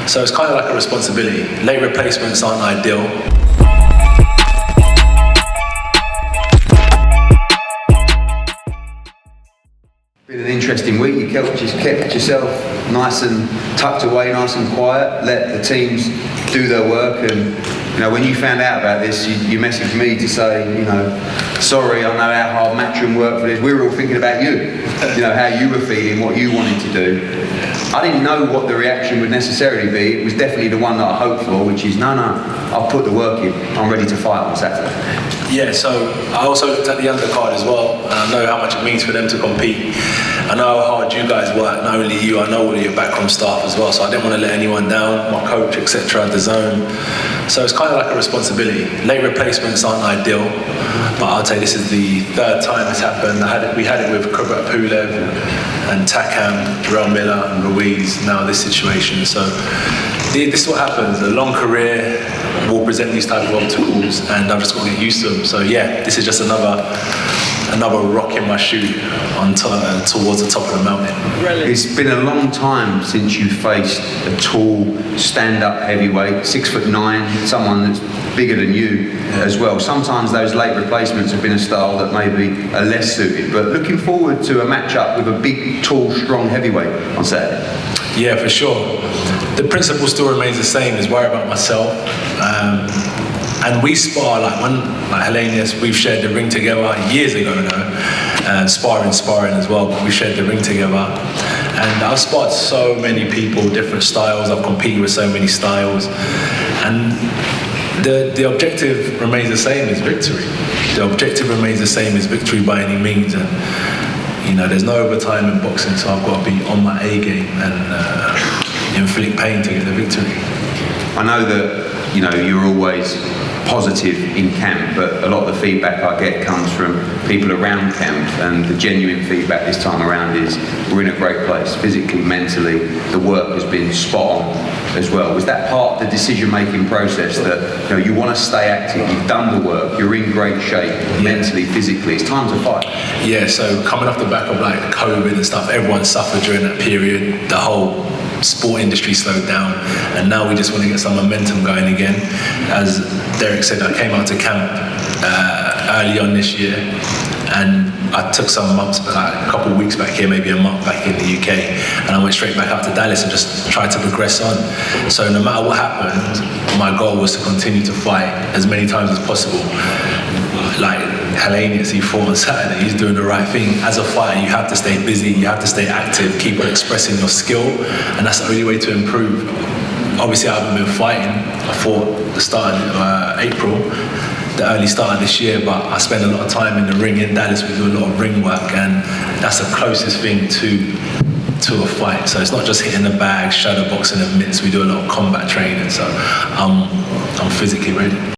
So it's kind of like a responsibility. Late replacements aren't ideal. Been an interesting week. You just kept yourself nice and tucked away, nice and quiet, let the teams do their work. And when you found out about this, you messaged me to say, sorry, I know how hard Matchroom worked for this. We were all thinking about you, how you were feeling, what you wanted to do. I didn't know what the reaction would necessarily be. It was definitely the one that I hoped for, which is, no, I'll put the work in. I'm ready to fight on Saturday. Yeah, so I also looked at the undercard as well, and I know how much it means for them to compete. I know how hard you guys work, not only you, I know all of your backroom staff as well, so I didn't want to let anyone down, my coach, etc., the zone. So it's kind of like a responsibility. Late replacements aren't ideal, but I'll tell you, this is the third time it's happened. We had it with Kubrat Pulev and Takam, Jarrell Miller and Ruiz, now this situation. So this is what happens. A long career will present these type of obstacles, and I've just got to get used to them. So yeah, this is just another rock in my shoe towards the top of the mountain. It's been a long time since you faced a tall, stand-up heavyweight, 6'9", someone that's bigger than you as well. Sometimes those late replacements have been a style that maybe are less suited, but looking forward to a match-up with a big, tall, strong heavyweight on Saturday. Yeah, for sure. The principle still remains the same, is worry about myself. And we spar, like Helenius, we've shared the ring together years ago now, sparring as well, but we shared the ring together. And I've sparred so many people, different styles, I've competed with so many styles. And the objective remains the same as victory. The objective remains the same as victory by any means. And there's no overtime in boxing, so I've got to be on my A game and inflict pain to get the victory. I know that you're always positive in camp, but a lot of the feedback I get comes from people around camp, and the genuine feedback this time around is we're in a great place, physically, mentally. The work has been spot on as well. Was that part of the decision-making process that you want to stay active, you've done the work, you're in great shape, mentally, physically, it's time to fight? Yeah, so coming off the back of like COVID and stuff, everyone suffered during that period. The whole sport industry slowed down, and now we just want to get some momentum going again. As Derek said, I came out to camp early on this year, and I took some months, like a couple of weeks back here, maybe a month back in the UK, and I went straight back out to Dallas and just tried to progress on. So no matter what happened, my goal was to continue to fight as many times as possible. Like Helenius, he fought on Saturday, he's doing the right thing. As a fighter, you have to stay busy, you have to stay active, keep on expressing your skill, and that's the only way to improve. Obviously, I haven't been fighting. I fought the start of April, the early start of this year, but I spend a lot of time in the ring in Dallas. We do a lot of ring work, and that's the closest thing to a fight. So it's not just hitting the bag, shadow boxing and mitts. We do a lot of combat training, so I'm physically ready.